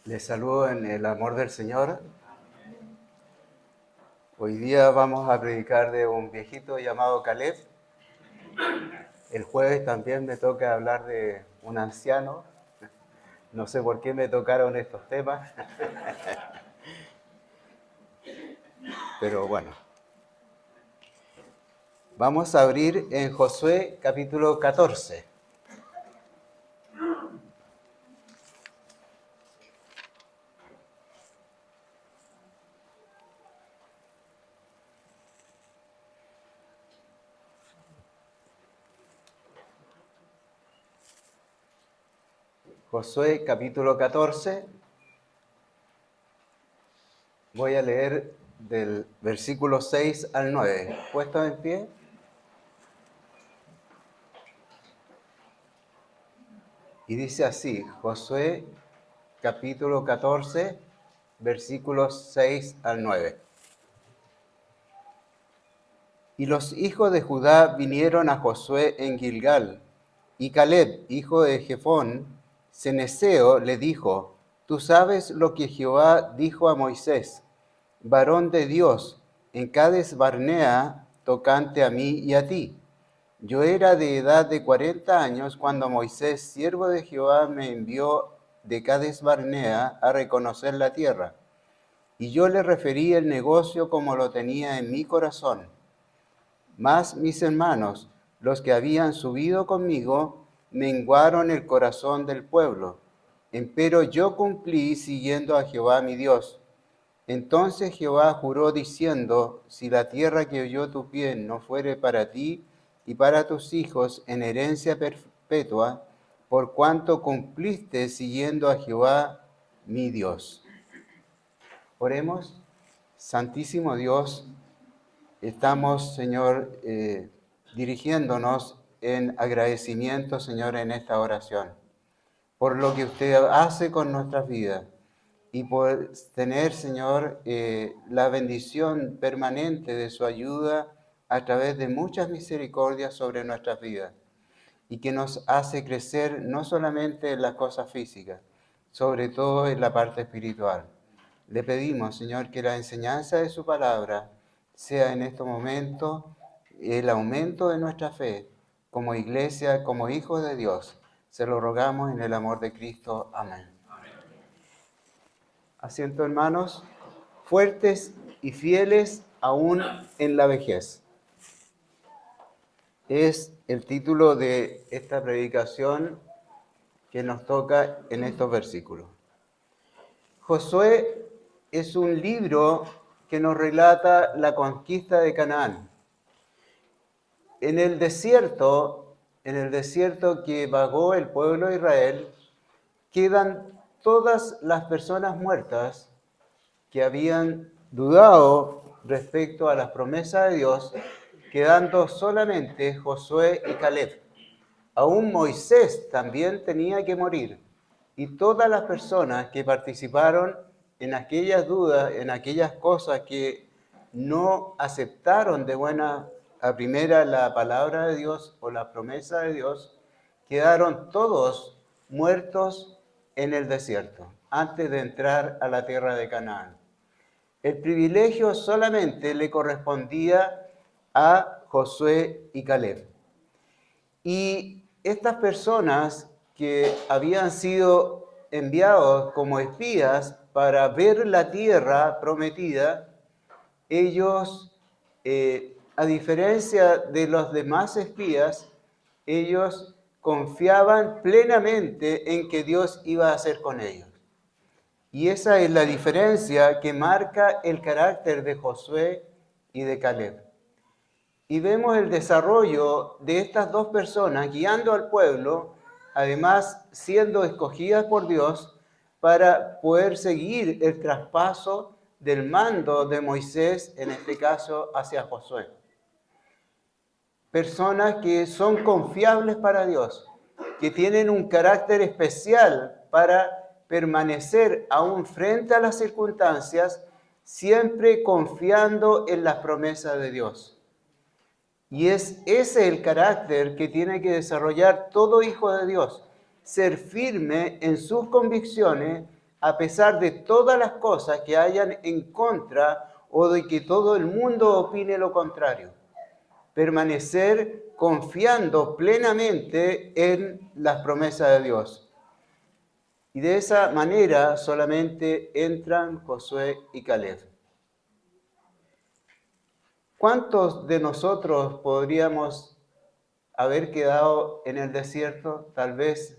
Les saludo en el amor del Señor. Hoy día vamos a predicar de un viejito llamado Caleb. El jueves también me toca hablar de un anciano. No sé por qué me tocaron estos temas, pero bueno. Vamos a abrir en Josué capítulo 14. Josué capítulo 14. Voy a leer del versículo 6 al 9. ¿Puestos en pie? Y dice así, Josué capítulo 14, versículos 6 al 9. Y los hijos de Judá vinieron a Josué en Gilgal, y Caleb, hijo de Jefón, ceneseo, le dijo: Tú sabes lo que Jehová dijo a Moisés, varón de Dios, en Cades Barnea, tocante a mí y a ti. Yo era de edad de 40 años cuando Moisés, siervo de Jehová, me envió de Cades Barnea a reconocer la tierra. Y yo le referí el negocio como lo tenía en mi corazón. Mas mis hermanos, los que habían subido conmigo, menguaron el corazón del pueblo. Empero yo cumplí siguiendo a Jehová mi Dios. Entonces Jehová juró diciendo: Si la tierra que oyó tu pie no fuere para ti y para tus hijos en herencia perpetua, por cuanto cumpliste siguiendo a Jehová mi Dios. Oremos. Santísimo Dios, estamos, Señor, dirigiéndonos en agradecimiento, Señor, en esta oración, por lo que usted hace con nuestras vidas y por tener, Señor, la bendición permanente de su ayuda a través de muchas misericordias sobre nuestras vidas y que nos hace crecer no solamente en las cosas físicas, sobre todo en la parte espiritual. Le pedimos, Señor, que la enseñanza de su palabra sea en este momento el aumento de nuestra fe como iglesia, como hijos de Dios. Se lo rogamos en el amor de Cristo. Amén. Asiento, hermanos, fuertes y fieles aún en la vejez. Es el título de esta predicación que nos toca en estos versículos. Josué es un libro que nos relata la conquista de Canaán. En el desierto que vagó el pueblo de Israel, quedan todas las personas muertas que habían dudado respecto a las promesas de Dios, quedando solamente Josué y Caleb. Aún Moisés también tenía que morir. Y todas las personas que participaron en aquellas dudas, en aquellas cosas que no aceptaron de buena a primera la palabra de Dios o la promesa de Dios, quedaron todos muertos en el desierto antes de entrar a la tierra de Canaán. El privilegio solamente le correspondía a Josué y Caleb. Y estas personas que habían sido enviados como espías para ver la tierra prometida, ellos, a diferencia de los demás espías, ellos confiaban plenamente en que Dios iba a hacer con ellos. Y esa es la diferencia que marca el carácter de Josué y de Caleb. Y vemos el desarrollo de estas dos personas guiando al pueblo, además siendo escogidas por Dios para poder seguir el traspaso del mando de Moisés, en este caso hacia Josué. Personas que son confiables para Dios, que tienen un carácter especial para permanecer aún frente a las circunstancias, siempre confiando en las promesas de Dios. Y es ese el carácter que tiene que desarrollar todo hijo de Dios, ser firme en sus convicciones a pesar de todas las cosas que hayan en contra o de que todo el mundo opine lo contrario. Permanecer confiando plenamente en las promesas de Dios. Y de esa manera solamente entran Josué y Caleb. ¿Cuántos de nosotros podríamos haber quedado en el desierto? Tal vez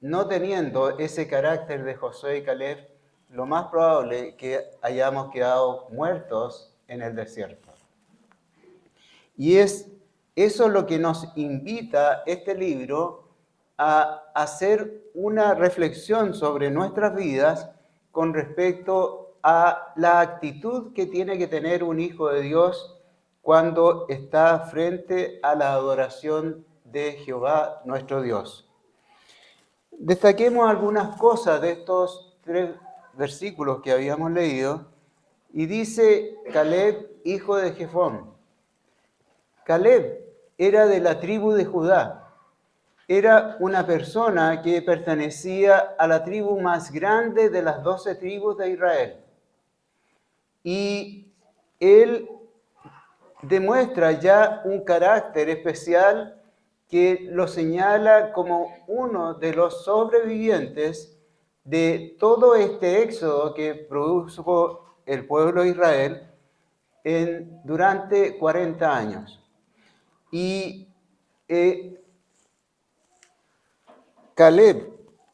no teniendo ese carácter de Josué y Caleb, lo más probable es que hayamos quedado muertos en el desierto. Y eso es lo que nos invita este libro a hacer una reflexión sobre nuestras vidas con respecto a la actitud que tiene que tener un hijo de Dios cuando está frente a la adoración de Jehová nuestro Dios. Destaquemos algunas cosas de estos 3 versículos que habíamos leído. Y dice Caleb, hijo de Jefón. Caleb era de la tribu de Judá. Era una persona que pertenecía a la tribu más grande de las 12 tribus de Israel. Y él demuestra ya un carácter especial que lo señala como uno de los sobrevivientes de todo este éxodo que produjo el pueblo de Israel durante 40 años. Y Caleb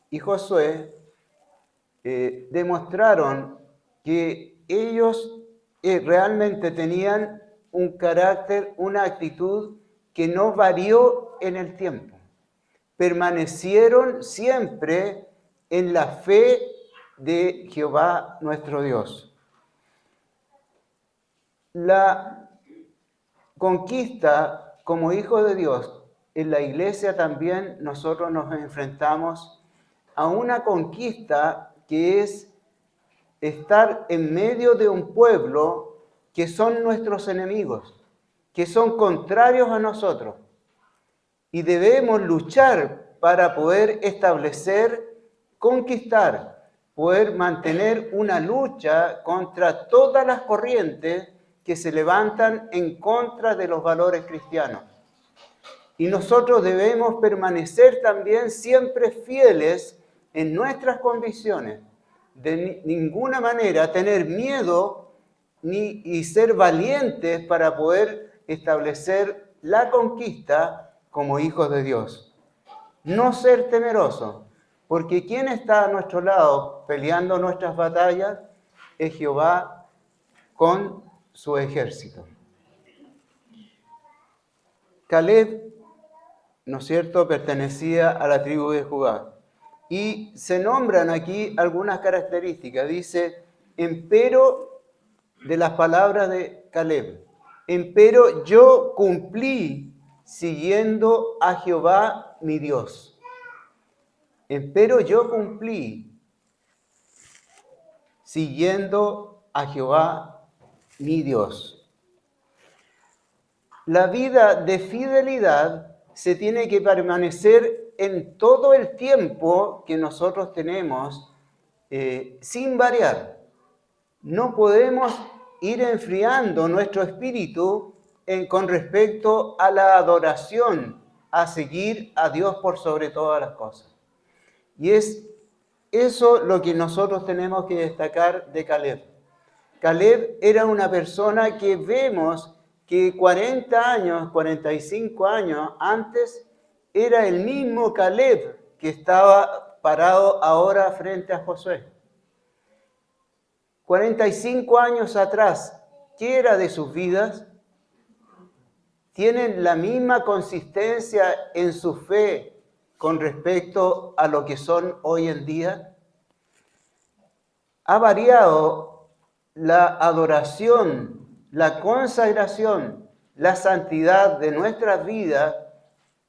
y Josué demostraron que ellos realmente tenían un carácter, una actitud que no varió en el tiempo. Permanecieron siempre en la fe de Jehová nuestro Dios. La conquista como hijos de Dios, en la iglesia también nosotros nos enfrentamos a una conquista que es estar en medio de un pueblo que son nuestros enemigos, que son contrarios a nosotros. Y debemos luchar para poder establecer, conquistar, poder mantener una lucha contra todas las corrientes que se levantan en contra de los valores cristianos. Y nosotros debemos permanecer también siempre fieles en nuestras convicciones. De ninguna manera tener miedo y ser valientes para poder establecer la conquista como hijos de Dios. No ser temerosos, porque ¿quién está a nuestro lado peleando nuestras batallas? Es Jehová con su ejército. Caleb, ¿no es cierto?, pertenecía a la tribu de Judá. Y se nombran aquí algunas características. Dice, empero de las palabras de Caleb. Empero yo cumplí siguiendo a Jehová mi Dios. Empero yo cumplí siguiendo a Jehová mi Dios. La vida de fidelidad se tiene que permanecer en todo el tiempo que nosotros tenemos sin variar. No podemos ir enfriando nuestro espíritu con respecto a la adoración, a seguir a Dios por sobre todas las cosas. Y es eso lo que nosotros tenemos que destacar de Caleb. Caleb era una persona que vemos que 40 años, 45 años antes, era el mismo Caleb que estaba parado ahora frente a Josué. 45 años atrás, ¿qué era de sus vidas? ¿Tienen la misma consistencia en su fe con respecto a lo que son hoy en día? ¿Ha variado la adoración, la consagración, la santidad de nuestras vidas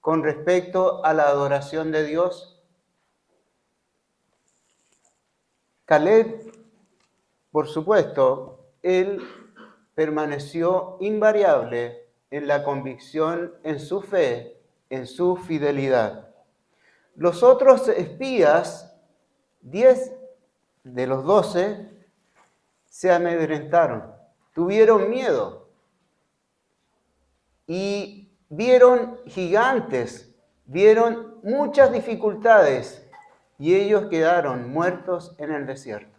con respecto a la adoración de Dios? Caleb, por supuesto, él permaneció invariable en la convicción, en su fe, en su fidelidad. Los otros espías, 10 de los 12, se amedrentaron, tuvieron miedo y vieron gigantes, vieron muchas dificultades y ellos quedaron muertos en el desierto.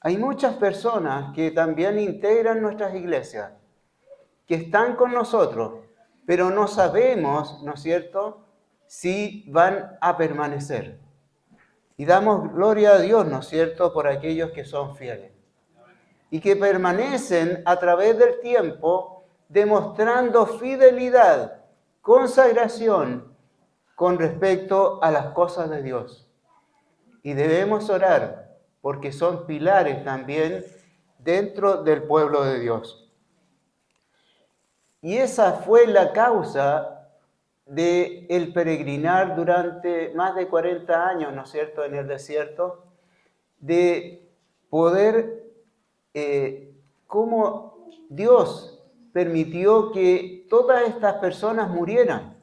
Hay muchas personas que también integran nuestras iglesias, que están con nosotros, pero no sabemos, ¿no es cierto?, si van a permanecer. Y damos gloria a Dios, ¿no es cierto?, por aquellos que son fieles y que permanecen a través del tiempo demostrando fidelidad, consagración con respecto a las cosas de Dios. Y debemos orar porque son pilares también dentro del pueblo de Dios. Y esa fue la causa del peregrinar durante más de 40 años, ¿no es cierto?, en el desierto, de poder, cómo Dios permitió que todas estas personas murieran,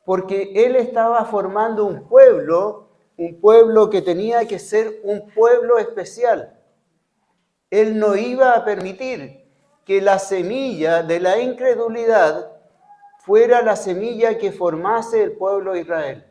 porque Él estaba formando un pueblo que tenía que ser un pueblo especial. Él no iba a permitir que la semilla de la incredulidad fuera la semilla que formase el pueblo de Israel.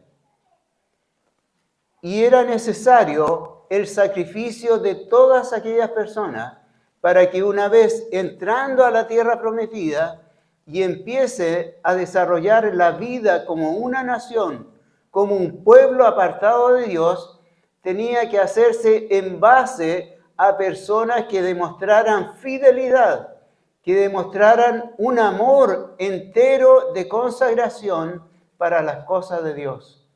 Y era necesario el sacrificio de todas aquellas personas para que una vez entrando a la tierra prometida y empiece a desarrollar la vida como una nación, como un pueblo apartado de Dios, tenía que hacerse en base a personas que demostraran fidelidad, que demostraran un amor entero de consagración para las cosas de Dios.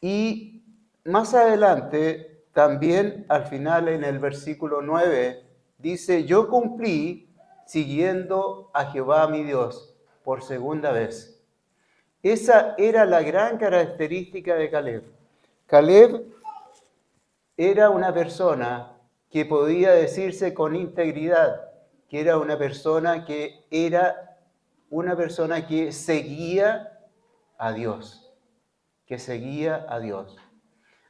Y más adelante, también al final en el versículo 9, dice, yo cumplí siguiendo a Jehová mi Dios por segunda vez. Esa era la gran característica de Caleb. Caleb era una persona que podía decirse con integridad, que era una persona que seguía a Dios, que seguía a Dios.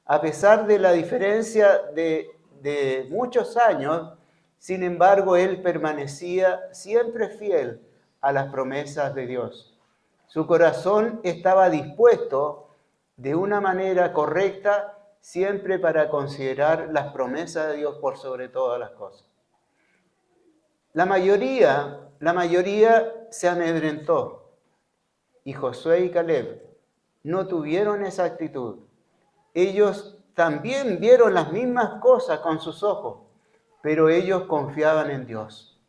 A pesar de la diferencia de muchos años, sin embargo, él permanecía siempre fiel a las promesas de Dios. Su corazón estaba dispuesto de una manera correcta siempre para considerar las promesas de Dios por sobre todas las cosas. La mayoría se amedrentó y Josué y Caleb no tuvieron esa actitud. Ellos también vieron las mismas cosas con sus ojos, pero ellos confiaban en Dios,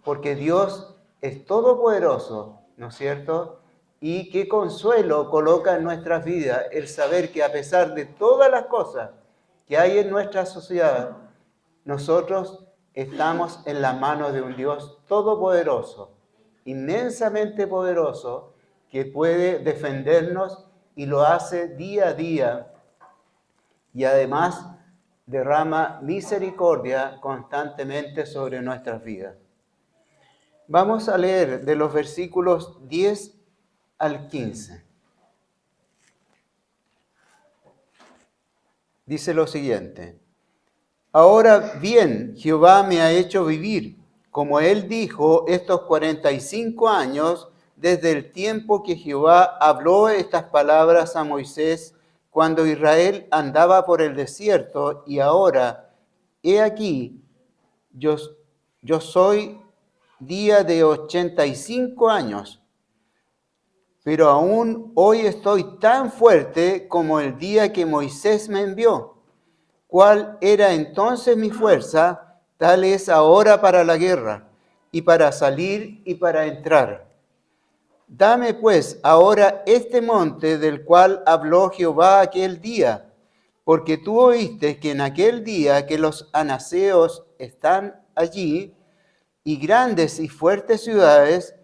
porque Dios es todopoderoso, ¿no es cierto? Y qué consuelo coloca en nuestras vidas el saber que a pesar de todas las cosas que hay en nuestra sociedad, nosotros estamos en la mano de un Dios todopoderoso, inmensamente poderoso, que puede defendernos y lo hace día a día. Y además derrama misericordia constantemente sobre nuestras vidas. Vamos a leer de los versículos 10 al 15. Dice lo siguiente: Ahora bien, Jehová me ha hecho vivir, como él dijo, estos 45 años, desde el tiempo que Jehová habló estas palabras a Moisés, cuando Israel andaba por el desierto, y ahora, he aquí, yo soy día de 85 años, pero aún hoy estoy tan fuerte como el día que Moisés me envió. ¿Cuál era entonces mi fuerza? Tal es ahora para la guerra, y para salir y para entrar. Dame pues ahora este monte del cual habló Jehová aquel día, porque tú oíste que en aquel día que los anaseos están allí, y grandes y fuertes ciudades,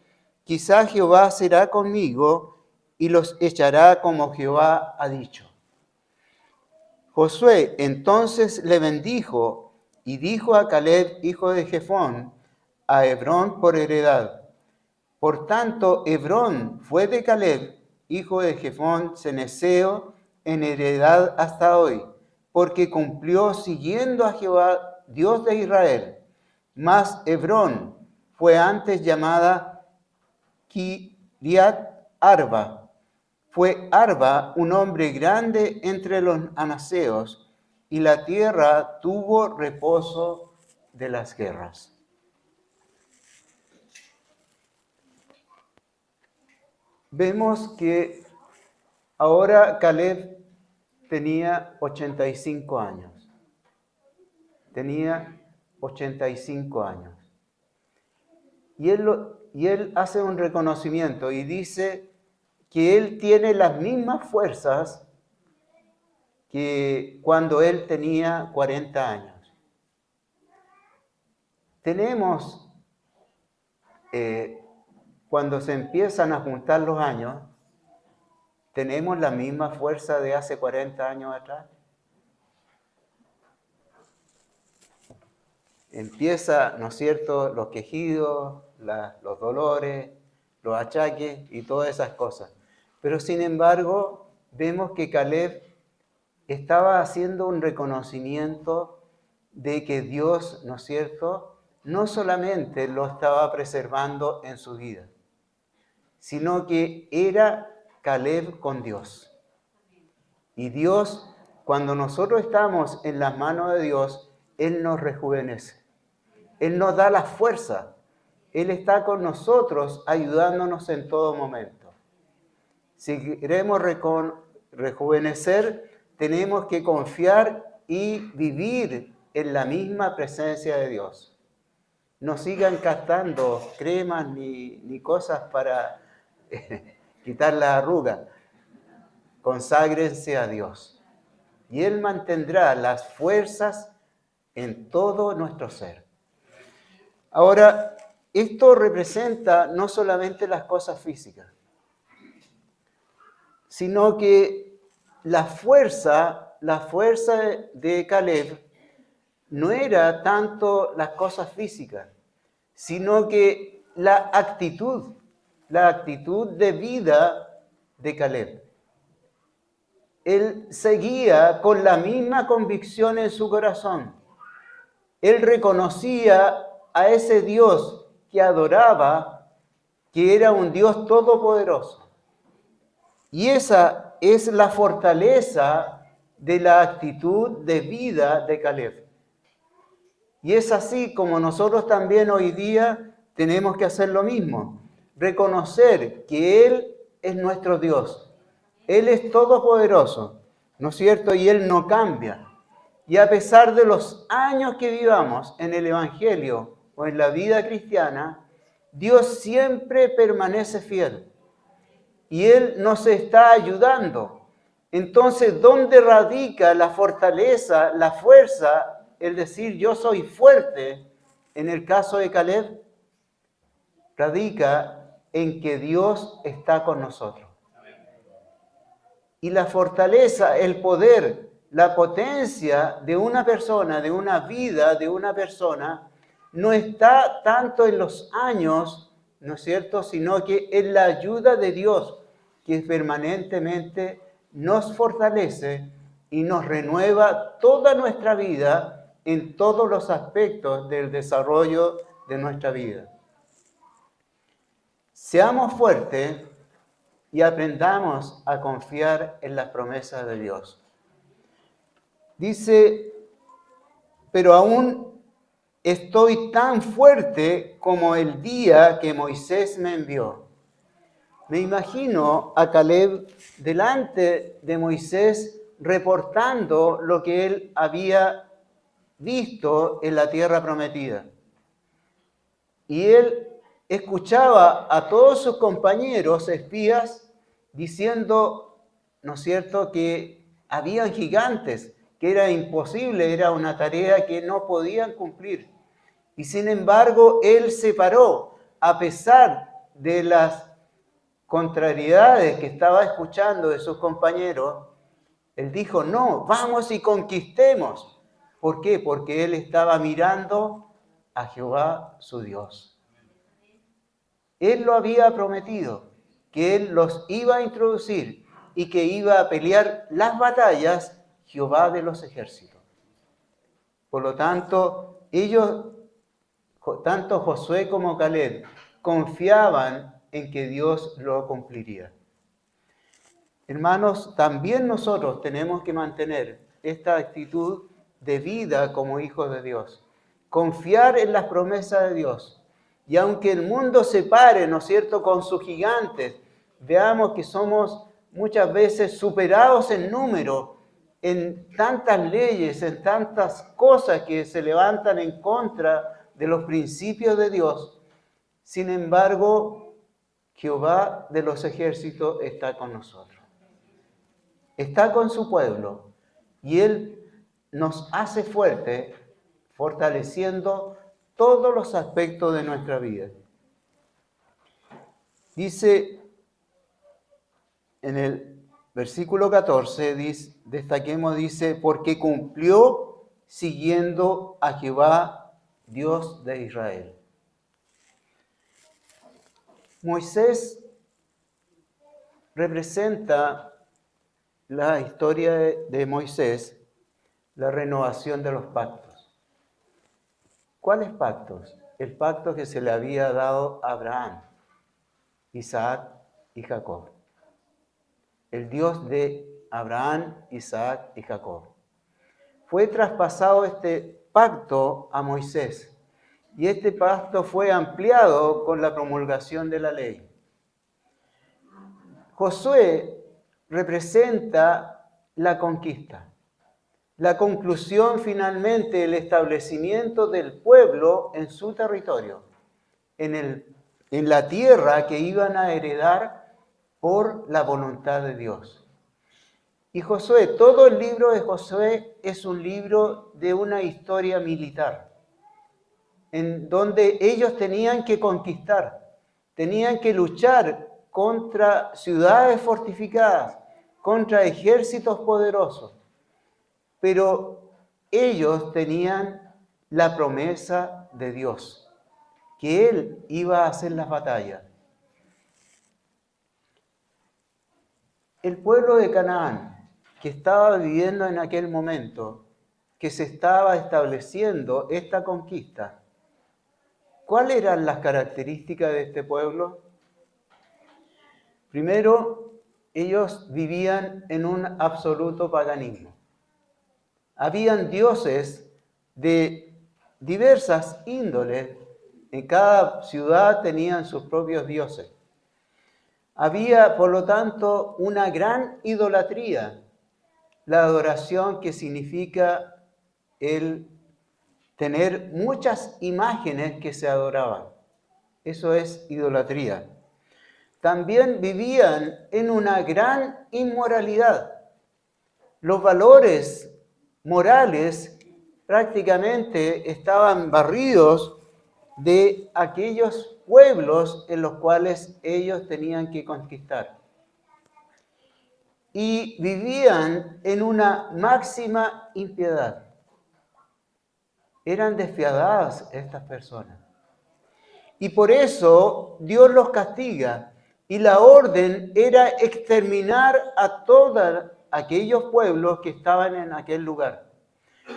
quizá Jehová será conmigo y los echará como Jehová ha dicho. Josué entonces le bendijo y dijo a Caleb, hijo de Jefón, a Hebrón por heredad: Por tanto, Hebrón fue de Caleb, hijo de Jefón, ceneseo, en heredad hasta hoy, porque cumplió siguiendo a Jehová, Dios de Israel. Mas Hebrón fue antes llamada Kiriat Arba. Fue Arba un hombre grande entre los anaseos, y la tierra tuvo reposo de las guerras. Vemos que ahora Caleb tenía 85 años. Tenía 85 años. Y él hace un reconocimiento y dice que él tiene las mismas fuerzas que cuando él tenía 40 años. Tenemos, cuando se empiezan a juntar los años, ¿tenemos la misma fuerza de hace 40 años atrás? Empieza, ¿no es cierto?, los quejidos, los dolores, los achaques y todas esas cosas. Pero sin embargo, vemos que Caleb estaba haciendo un reconocimiento de que Dios, ¿no es cierto?, no solamente lo estaba preservando en su vida, sino que era Caleb con Dios. Y Dios, cuando nosotros estamos en las manos de Dios, Él nos rejuvenece. Él nos da la fuerza. Él está con nosotros ayudándonos en todo momento. Si queremos rejuvenecer, tenemos que confiar y vivir en la misma presencia de Dios. No sigan gastando cremas ni cosas para quitar la arruga. Conságrense a Dios. Y Él mantendrá las fuerzas en todo nuestro ser. Ahora, esto representa no solamente las cosas físicas, sino que la fuerza de Caleb no era tanto las cosas físicas, sino que la actitud de vida de Caleb. Él seguía con la misma convicción en su corazón. Él reconocía a ese Dios que adoraba, que era un Dios todopoderoso. Y esa es la fortaleza de la actitud de vida de Caleb. Y es así como nosotros también hoy día tenemos que hacer lo mismo. Reconocer que Él es nuestro Dios. Él es todopoderoso, ¿no es cierto? Y Él no cambia. Y a pesar de los años que vivamos en el Evangelio o en la vida cristiana, Dios siempre permanece fiel. Y Él nos está ayudando. Entonces, ¿dónde radica la fortaleza, la fuerza, el decir yo soy fuerte en el caso de Caleb? Radica en que Dios está con nosotros. Y la fortaleza, el poder, la potencia de una persona, de una vida, de una persona, no está tanto en los años, ¿no es cierto?, sino que en la ayuda de Dios, que permanentemente nos fortalece y nos renueva toda nuestra vida en todos los aspectos del desarrollo de nuestra vida. Seamos fuertes y aprendamos a confiar en las promesas de Dios. Dice, pero aún estoy tan fuerte como el día que Moisés me envió. Me imagino a Caleb delante de Moisés reportando lo que él había visto en la tierra prometida. Y él escuchaba a todos sus compañeros espías diciendo, ¿no es cierto?, que habían gigantes, que era imposible, era una tarea que no podían cumplir. Y sin embargo, él se paró, a pesar de las contrariedades que estaba escuchando de sus compañeros. Él dijo, no, vamos y conquistemos. ¿Por qué? Porque él estaba mirando a Jehová su Dios. Él lo había prometido, que Él los iba a introducir y que iba a pelear las batallas Jehová de los ejércitos. Por lo tanto, ellos, tanto Josué como Caleb, confiaban en que Dios lo cumpliría. Hermanos, también nosotros tenemos que mantener esta actitud de vida como hijos de Dios. Confiar en las promesas de Dios. Y aunque el mundo se pare, ¿no es cierto?, con sus gigantes, veamos que somos muchas veces superados en número, en tantas leyes, en tantas cosas que se levantan en contra de los principios de Dios. Sin embargo, Jehová de los ejércitos está con nosotros. Está con su pueblo y Él nos hace fuerte, fortaleciendo todos los aspectos de nuestra vida. Dice en el versículo 14, destaquemos, dice, porque cumplió siguiendo a Jehová, Dios de Israel. Moisés representa la historia de Moisés, la renovación de los pactos. ¿Cuáles pactos? El pacto que se le había dado a Abraham, Isaac y Jacob. El Dios de Abraham, Isaac y Jacob. Fue traspasado este pacto a Moisés y este pacto fue ampliado con la promulgación de la ley. Josué representa la conquista, la conclusión finalmente, el establecimiento del pueblo en su territorio, en la tierra que iban a heredar por la voluntad de Dios. Y Josué, todo el libro de Josué es un libro de una historia militar, en donde ellos tenían que conquistar, tenían que luchar contra ciudades fortificadas, contra ejércitos poderosos. Pero ellos tenían la promesa de Dios, que Él iba a hacer las batallas. El pueblo de Canaán, que estaba viviendo en aquel momento, que se estaba estableciendo esta conquista, ¿cuáles eran las características de este pueblo? Primero, ellos vivían en un absoluto paganismo. Habían dioses de diversas índoles. En cada ciudad tenían sus propios dioses. Había, por lo tanto, una gran idolatría. La adoración, que significa el tener muchas imágenes que se adoraban. Eso es idolatría. También vivían en una gran inmoralidad. Los valores morales prácticamente estaban barridos de aquellos pueblos en los cuales ellos tenían que conquistar. Y vivían en una máxima impiedad. Eran despiadadas estas personas. Y por eso Dios los castiga. Y la orden era exterminar a todos aquellos pueblos que estaban en aquel lugar.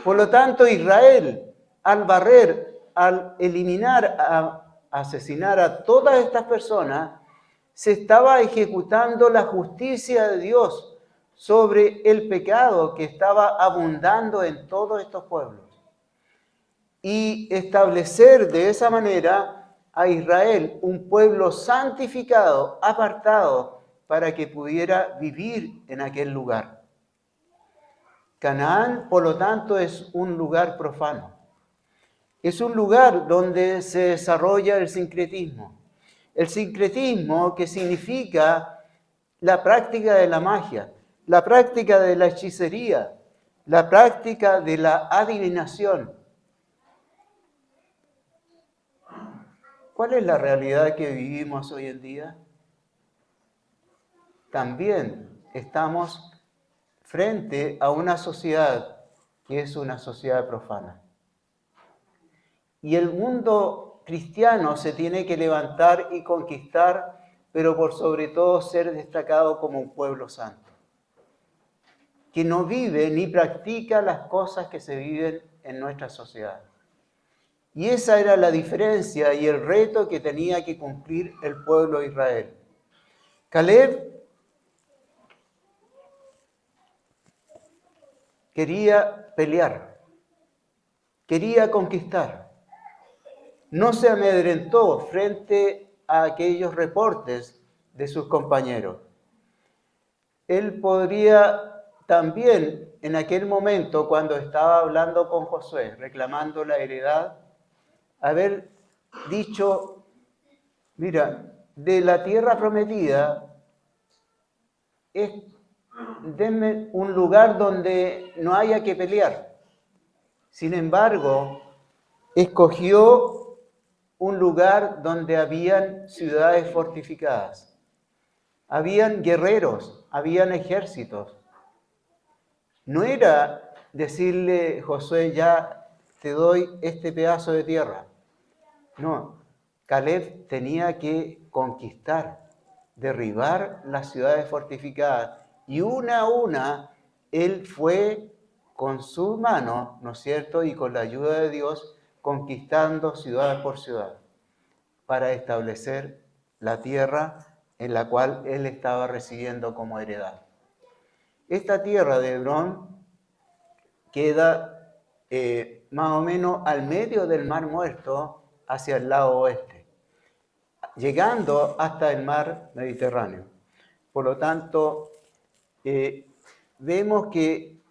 Por lo tanto, Israel, al barrer, al eliminar, a asesinar a todas estas personas, se estaba ejecutando la justicia de Dios sobre el pecado que estaba abundando en todos estos pueblos. Y establecer de esa manera a Israel un pueblo santificado, apartado, para que pudiera vivir en aquel lugar. Canaán, por lo tanto, es un lugar profano. Es un lugar donde se desarrolla el sincretismo. El sincretismo, que significa la práctica de la magia, la práctica de la hechicería, la práctica de la adivinación. ¿Cuál es la realidad que vivimos hoy en día? También estamos frente a una sociedad que es una sociedad profana. Y el mundo cristiano se tiene que levantar y conquistar, pero por sobre todo ser destacado como un pueblo santo, que no vive ni practica las cosas que se viven en nuestra sociedad. Y esa era la diferencia y el reto que tenía que cumplir el pueblo de Israel. Caleb quería pelear, quería conquistar. No se amedrentó frente a aquellos reportes de sus compañeros. Él podría también, en aquel momento, cuando estaba hablando con Josué, reclamando la heredad, haber dicho, mira, de la tierra prometida, denme un lugar donde no haya que pelear. Sin embargo, escogió un lugar donde habían ciudades fortificadas. Habían guerreros, habían ejércitos. No era decirle, Josué, ya te doy este pedazo de tierra. No, Caleb tenía que conquistar, derribar las ciudades fortificadas. Y una a una, él fue con su mano, ¿no es cierto? Y con la ayuda de Dios, conquistando ciudad por ciudad, para establecer la tierra en la cual él estaba recibiendo como heredad. Esta tierra de Hebrón queda más o menos al medio del Mar Muerto hacia el lado oeste, llegando hasta el mar Mediterráneo. Por lo tanto, vemos que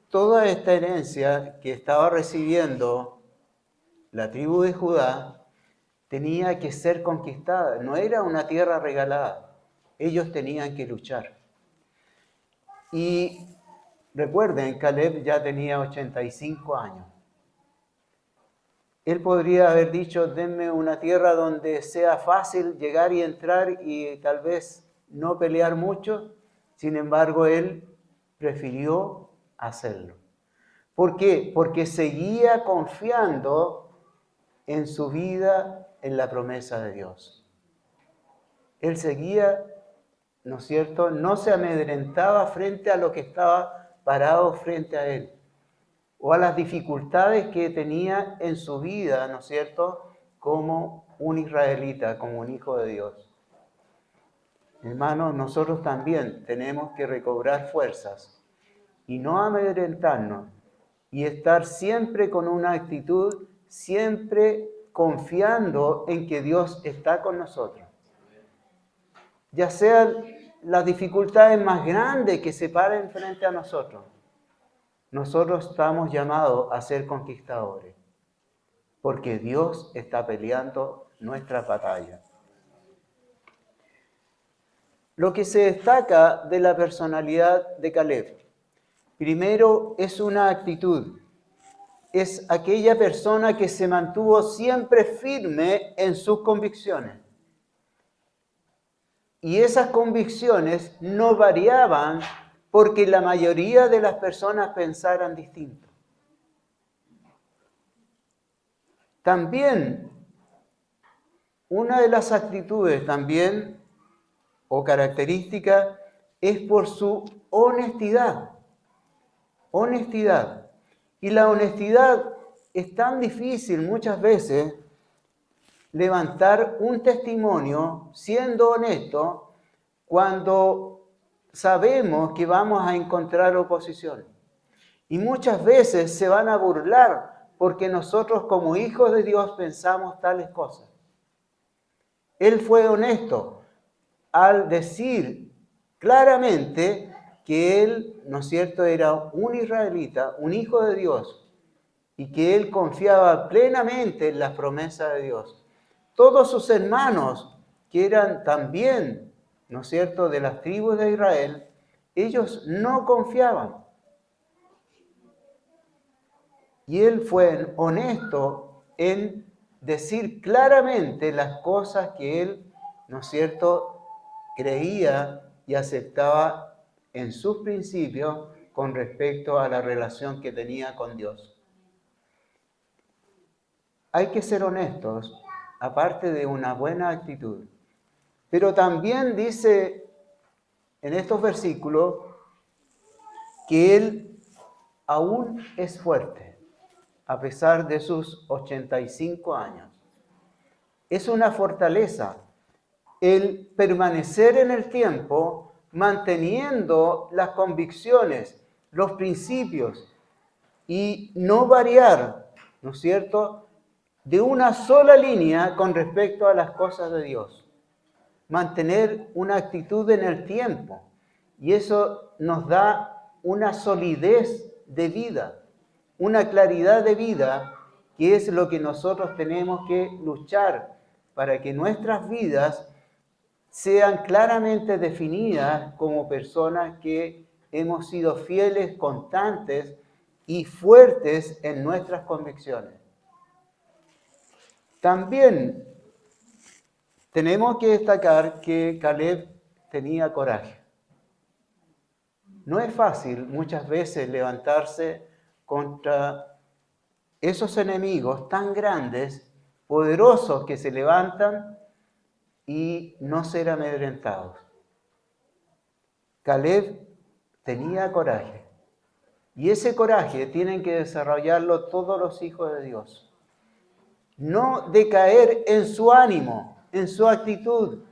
toda esta herencia que estaba recibiendo la tribu de Judá tenía que ser conquistada, no era una tierra regalada, ellos tenían que luchar. Y recuerden, Caleb ya tenía 85 años. Él podría haber dicho, denme una tierra donde sea fácil llegar y entrar y tal vez no pelear mucho. Sin embargo, él prefirió hacerlo. ¿Por qué? Porque seguía confiando en su vida, en la promesa de Dios. Él seguía, ¿no es cierto?, no se amedrentaba frente a lo que estaba parado frente a él, o a las dificultades que tenía en su vida, ¿no es cierto?, como un israelita, como un hijo de Dios. Hermanos, nosotros también tenemos que recobrar fuerzas y no amedrentarnos y estar siempre con una actitud, siempre confiando en que Dios está con nosotros. Ya sean las dificultades más grandes que se paren frente a nosotros, nosotros estamos llamados a ser conquistadores, porque Dios está peleando nuestra batalla. Lo que se destaca de la personalidad de Caleb, primero es una actitud, es aquella persona que se mantuvo siempre firme en sus convicciones. Y esas convicciones no variaban porque la mayoría de las personas pensaran distinto. También, una de las actitudes también, o característica, es por su honestidad. Honestidad. Y la honestidad es tan difícil muchas veces levantar un testimonio siendo honesto cuando sabemos que vamos a encontrar oposición. Y muchas veces se van a burlar porque nosotros como hijos de Dios pensamos tales cosas. Él fue honesto al decir claramente que él, ¿no es cierto?, era un israelita, un hijo de Dios, y que él confiaba plenamente en las promesas de Dios. Todos sus hermanos, que eran también, ¿no es cierto?, de las tribus de Israel, ellos no confiaban. Y él fue honesto en decir claramente las cosas que él, ¿no es cierto?, creía y aceptaba en sus principios con respecto a la relación que tenía con Dios. hay que ser honestos, aparte de una buena actitud. Pero también dice en estos versículos que él aún es fuerte, a pesar de sus 85 años. Es una fortaleza el permanecer en el tiempo, manteniendo las convicciones, los principios, y no variar, ¿no es cierto?, de una sola línea con respecto a las cosas de Dios. Mantener una actitud en el tiempo. Y eso nos da una solidez de vida, una claridad de vida, que es lo que nosotros tenemos que luchar para que nuestras vidas sean claramente definidas como personas que hemos sido fieles, constantes y fuertes en nuestras convicciones. También tenemos que destacar que Caleb tenía coraje. No es fácil muchas veces levantarse contra esos enemigos tan grandes, poderosos, que se levantan y no ser amedrentados. Caleb tenía coraje. Y ese coraje tienen que desarrollarlo todos los hijos de Dios. No decaer en su ánimo, en su actitud,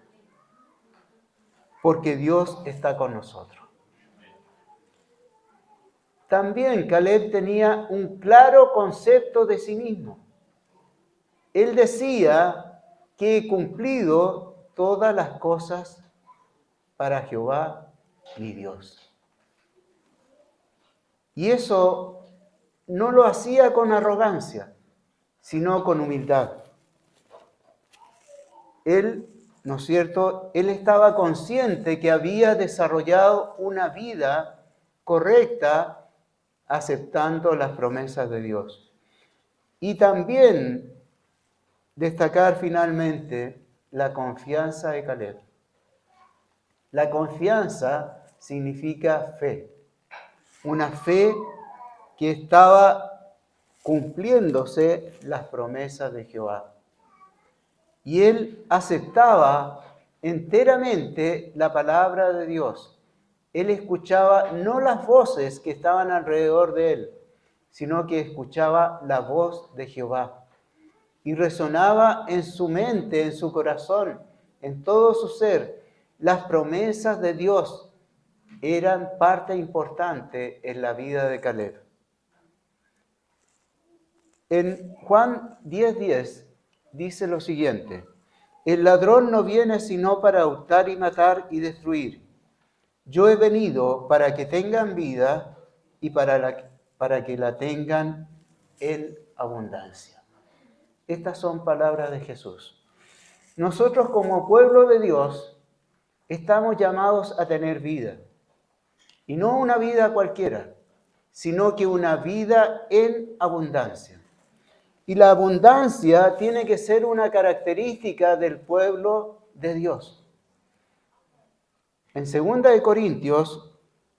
porque Dios está con nosotros. También Caleb tenía un claro concepto de sí mismo. Él decía que he cumplido todas las cosas para Jehová mi Dios. Y eso no lo hacía con arrogancia, sino con humildad. Él, ¿no es cierto?, él estaba consciente que había desarrollado una vida correcta aceptando las promesas de Dios. Y también destacar finalmente la confianza de Caleb. La confianza significa fe, una fe que estaba cumpliéndose las promesas de Jehová. Y él aceptaba enteramente la palabra de Dios. Él escuchaba no las voces que estaban alrededor de él, sino que escuchaba la voz de Jehová. Y resonaba en su mente, en su corazón, en todo su ser. Las promesas de Dios eran parte importante en la vida de Caleb. En Juan 10:10 dice lo siguiente: el ladrón no viene sino para hurtar y matar y destruir. Yo he venido para que tengan vida y para que la tengan en abundancia. Estas son palabras de Jesús. Nosotros como pueblo de Dios estamos llamados a tener vida. Y no una vida cualquiera, sino que una vida en abundancia. Y la abundancia tiene que ser una característica del pueblo de Dios. En 2 Corintios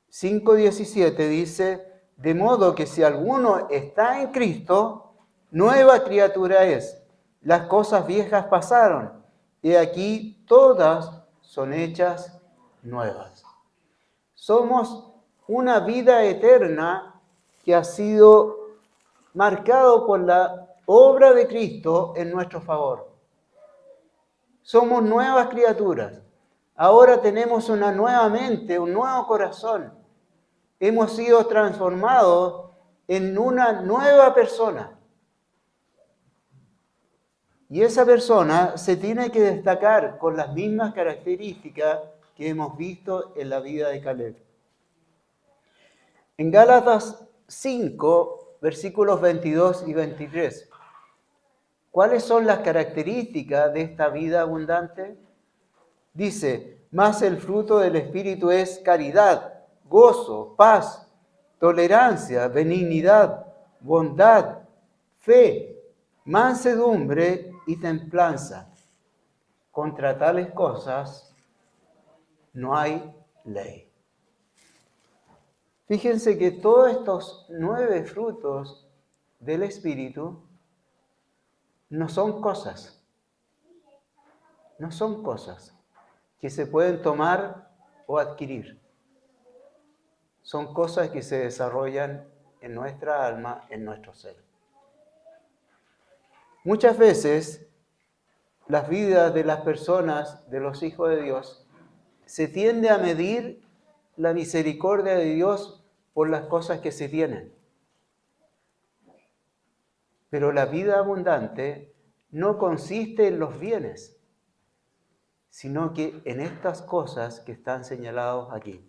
5:17 dice: de modo que si alguno está en Cristo, nueva criatura es. Las cosas viejas pasaron, y aquí todas son hechas nuevas. Somos una vida eterna que ha sido marcado por la obra de Cristo en nuestro favor. Somos nuevas criaturas. Ahora tenemos una nueva mente, un nuevo corazón. Hemos sido transformados en una nueva persona. Y esa persona se tiene que destacar con las mismas características que hemos visto en la vida de Caleb. En Gálatas 5, versículos 22 y 23, ¿cuáles son las características de esta vida abundante? Dice: mas el fruto del Espíritu es caridad, gozo, paz, tolerancia, benignidad, bondad, fe, mansedumbre y templanza. Contra tales cosas no hay ley. Fíjense que todos estos 9 frutos del Espíritu no son cosas, no son cosas que se pueden tomar o adquirir. Son cosas que se desarrollan en nuestra alma, en nuestro ser. Muchas veces las vidas de las personas, de los hijos de Dios, se tiende a medir la misericordia de Dios por las cosas que se tienen. Pero la vida abundante no consiste en los bienes, sino que en estas cosas que están señalados aquí.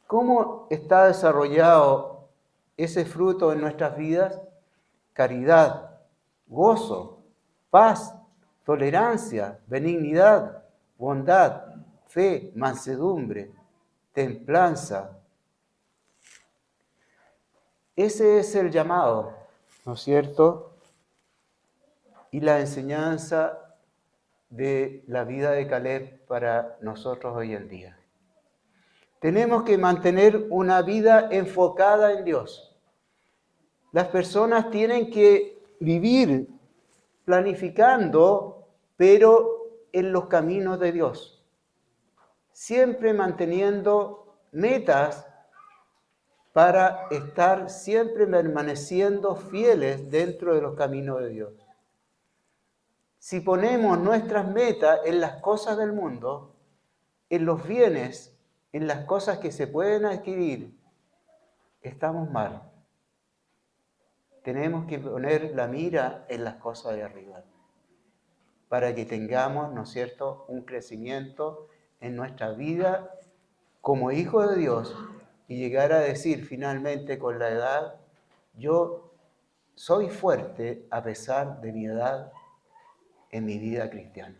¿Cómo está desarrollado ese fruto en nuestras vidas? Caridad, gozo, paz, tolerancia, benignidad, bondad, fe, mansedumbre, templanza. Ese es el llamado, ¿no es cierto? Y la enseñanza de la vida de Caleb para nosotros hoy en día. Tenemos que mantener una vida enfocada en Dios. Las personas tienen que vivir planificando, pero en los caminos de Dios. Siempre manteniendo metas para estar siempre permaneciendo fieles dentro de los caminos de Dios. Si ponemos nuestras metas en las cosas del mundo, en los bienes, en las cosas que se pueden adquirir, estamos mal. Tenemos que poner la mira en las cosas de arriba, para que tengamos, ¿no es cierto?, un crecimiento en nuestra vida como hijos de Dios y llegar a decir finalmente con la edad, yo soy fuerte a pesar de mi edad en mi vida cristiana.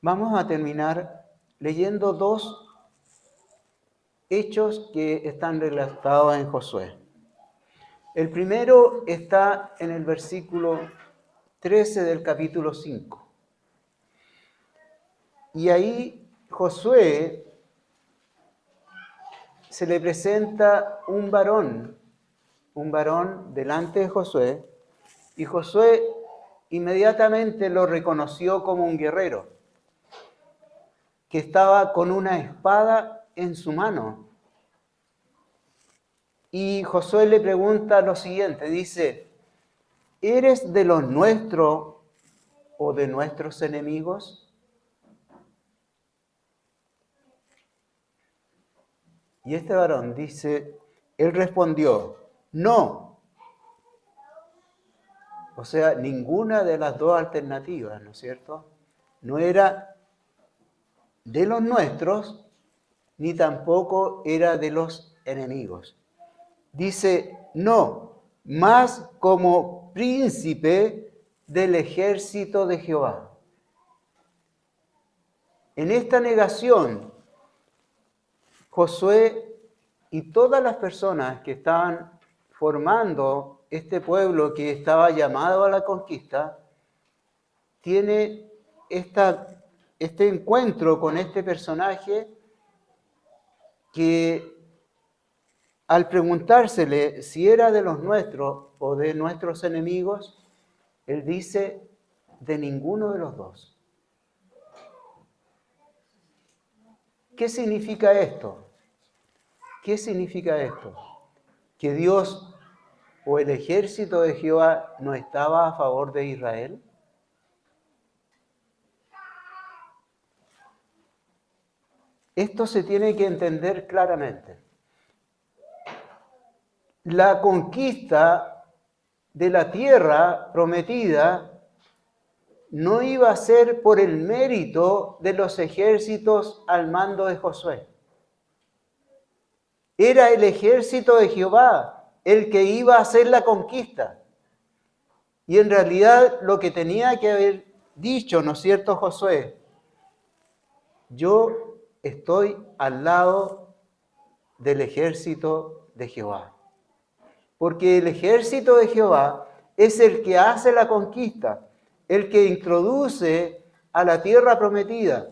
Vamos a terminar leyendo dos hechos que están relatados en Josué. El primero está en el versículo 13 del capítulo 5. Y ahí Josué se le presenta un varón delante de Josué, y Josué inmediatamente lo reconoció como un guerrero, que estaba con una espada en su mano. Y Josué le pregunta lo siguiente, dice, ¿eres de los nuestros o de nuestros enemigos? Y este varón dice, él respondió, no. O sea, ninguna de las dos alternativas, ¿no es cierto? No era de los nuestros, ni tampoco era de los enemigos. Dice, no, más como príncipe del ejército de Jehová. En esta negación, Josué y todas las personas que estaban formando este pueblo que estaba llamado a la conquista, tiene este encuentro con este personaje que al preguntársele si era de los nuestros o de nuestros enemigos, él dice, de ninguno de los dos. ¿Qué significa esto? ¿Qué significa esto? ¿Que Dios o el ejército de Jehová no estaba a favor de Israel? Esto se tiene que entender claramente. La conquista de la tierra prometida no iba a ser por el mérito de los ejércitos al mando de Josué. Era el ejército de Jehová el que iba a hacer la conquista. Y en realidad lo que tenía que haber dicho, ¿no es cierto, Josué? Yo estoy al lado del ejército de Jehová. Porque el ejército de Jehová es el que hace la conquista, el que introduce a la tierra prometida.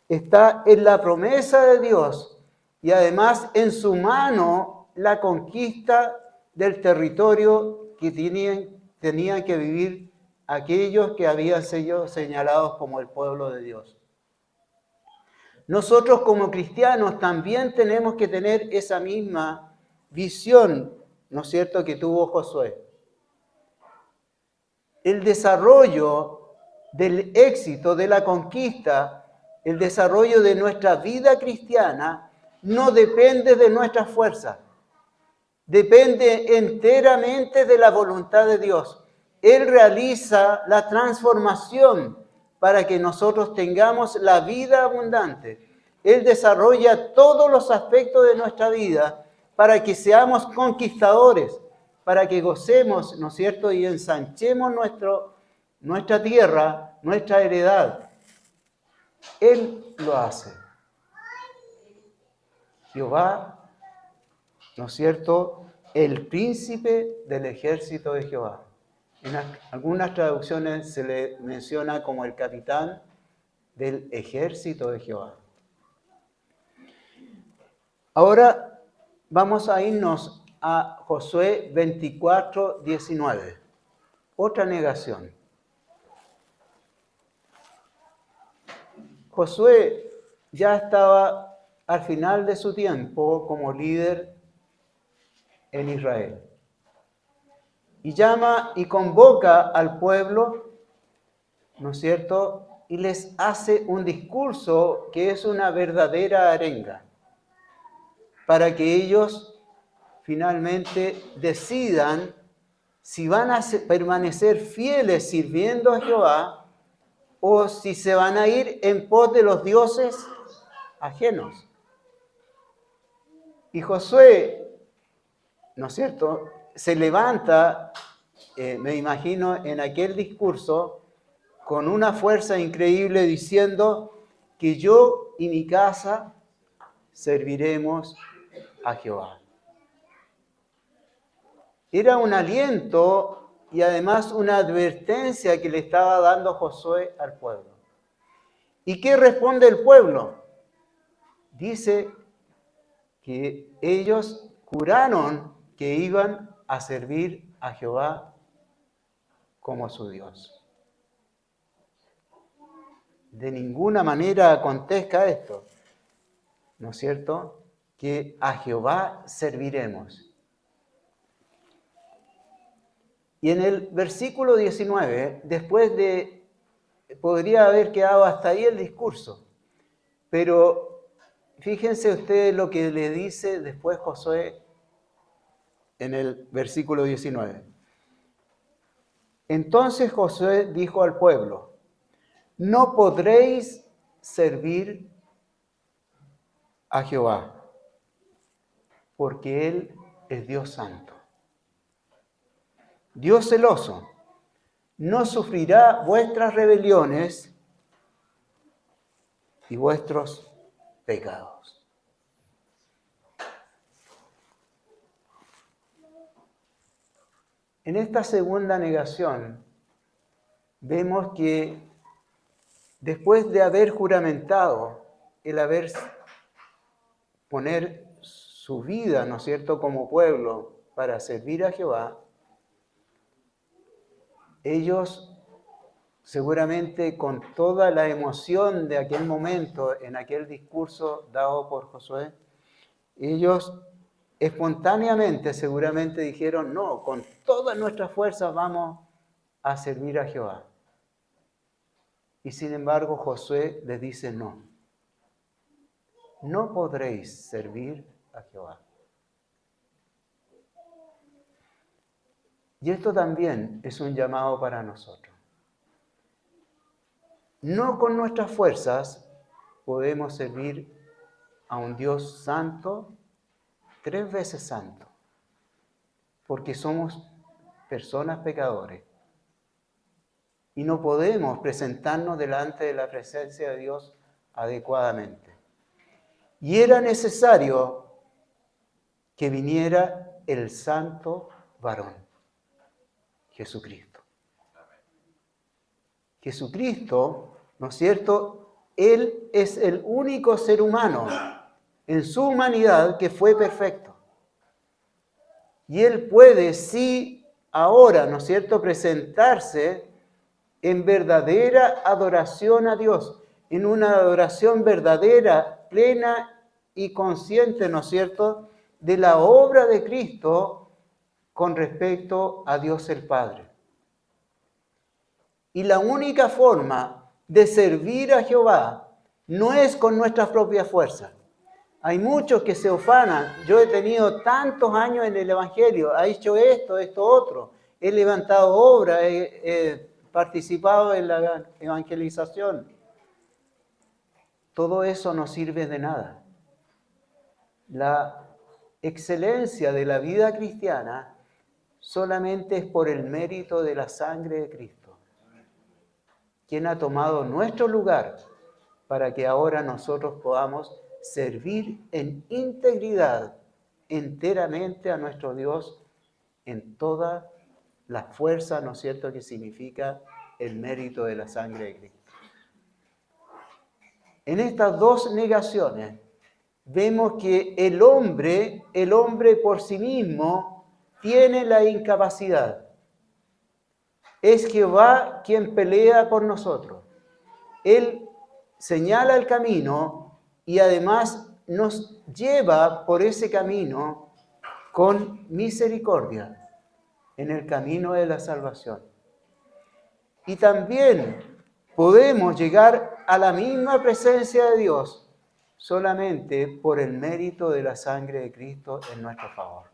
Está en la promesa de Dios y además en su mano la conquista del territorio que tienen tenían que vivir aquellos que habían sido señalados como el pueblo de Dios. Nosotros como cristianos también tenemos que tener esa misma visión, ¿no es cierto?, que tuvo Josué. El desarrollo del éxito, de la conquista, el desarrollo de nuestra vida cristiana no depende de nuestras fuerzas, depende enteramente de la voluntad de Dios. Él realiza la transformación para que nosotros tengamos la vida abundante. Él desarrolla todos los aspectos de nuestra vida para que seamos conquistadores, para que gocemos, ¿no es cierto?, y ensanchemos nuestra tierra, nuestra heredad. Él lo hace. Jehová, ¿no es cierto?, el príncipe del ejército de Jehová. En algunas traducciones se le menciona como el capitán del ejército de Jehová. Ahora vamos a irnos a Josué 24, 19. Otra negación. Josué ya estaba al final de su tiempo como líder en Israel. Y llama y convoca al pueblo, ¿no es cierto?, y les hace un discurso que es una verdadera arenga, para que ellos finalmente decidan si van a permanecer fieles sirviendo a Jehová o si se van a ir en pos de los dioses ajenos. Y Josué, ¿no es cierto?, se levanta, me imagino, en aquel discurso con una fuerza increíble diciendo que yo y mi casa serviremos a Jehová. Era un aliento y además una advertencia que le estaba dando Josué al pueblo. ¿Y qué responde el pueblo? Dice que ellos juraron que iban a servir a Jehová como su Dios. De ninguna manera contesta esto, ¿no es cierto?, que a Jehová serviremos. Y en el versículo 19, podría haber quedado hasta ahí el discurso, pero fíjense ustedes lo que le dice después Josué en el versículo 19. Entonces Josué dijo al pueblo: no podréis servir a Jehová, porque Él es Dios santo, Dios celoso, no sufrirá vuestras rebeliones y vuestros pecados. En esta segunda negación vemos que después de haber juramentado el poner su vida, ¿no es cierto?, como pueblo para servir a Jehová, ellos seguramente con toda la emoción de aquel momento, en aquel discurso dado por Josué, ellos espontáneamente seguramente dijeron: no, con todas nuestras fuerzas vamos a servir a Jehová. Y sin embargo Josué les dice: no podréis servir a Jehová. Y esto también es un llamado para nosotros. No con nuestras fuerzas podemos servir a un Dios santo, 3 veces santo, porque somos personas pecadores y no podemos presentarnos delante de la presencia de Dios adecuadamente. Y era necesario que viniera el santo varón, Jesucristo. Jesucristo, ¿no es cierto?, Él es el único ser humano en su humanidad que fue perfecto. Y Él puede, sí, ahora, ¿no es cierto?, presentarse en verdadera adoración a Dios, en una adoración verdadera, plena y consciente, ¿no es cierto?, de la obra de Cristo con respecto a Dios el Padre. Y la única forma de servir a Jehová no es con nuestras propias fuerzas. Hay muchos que se ufanan. Yo he tenido tantos años en el Evangelio, he hecho esto, esto, otro. He levantado obras, he participado en la evangelización. Todo eso no sirve de nada. La excelencia de la vida cristiana solamente es por el mérito de la sangre de Cristo, quien ha tomado nuestro lugar para que ahora nosotros podamos servir en integridad enteramente a nuestro Dios en toda la fuerza, ¿no es cierto?, que significa el mérito de la sangre de Cristo. En estas dos negaciones vemos que el hombre por sí mismo tiene la incapacidad. Es Jehová quien pelea por nosotros. Él señala el camino y además nos lleva por ese camino con misericordia en el camino de la salvación. Y también podemos llegar a la misma presencia de Dios solamente por el mérito de la sangre de Cristo en nuestro favor.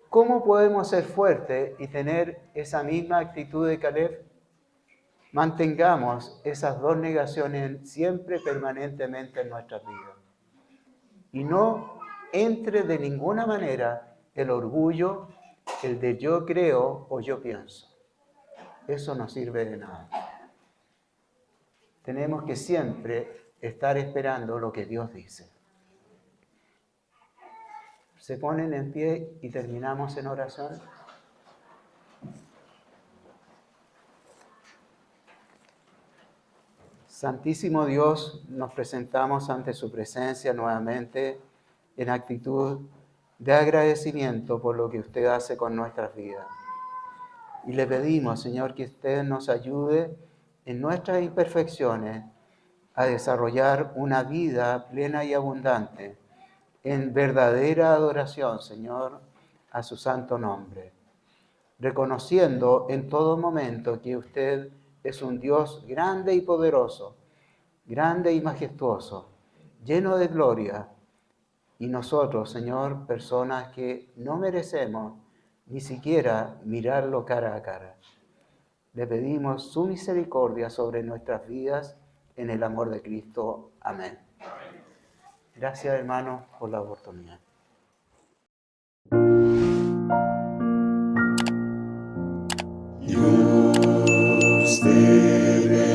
¿Cómo podemos ser fuertes y tener esa misma actitud de Caleb? Mantengamos esas dos negaciones siempre permanentemente en nuestras vidas. Y no entre de ninguna manera el orgullo, el de yo creo o yo pienso. Eso no sirve de nada. Tenemos que siempre estar esperando lo que Dios dice. Se ponen en pie y terminamos en oración. Santísimo Dios, nos presentamos ante su presencia nuevamente en actitud de agradecimiento por lo que usted hace con nuestras vidas. Y le pedimos, Señor, que usted nos ayude en nuestras imperfecciones a desarrollar una vida plena y abundante en verdadera adoración, Señor, a su santo nombre, reconociendo en todo momento que usted es un Dios grande y poderoso, grande y majestuoso, lleno de gloria, y nosotros, Señor, personas que no merecemos ni siquiera mirarlo cara a cara. Le pedimos su misericordia sobre nuestras vidas en el amor de Cristo. Amén. Gracias, hermanos, por la oportunidad. Dios te bendiga.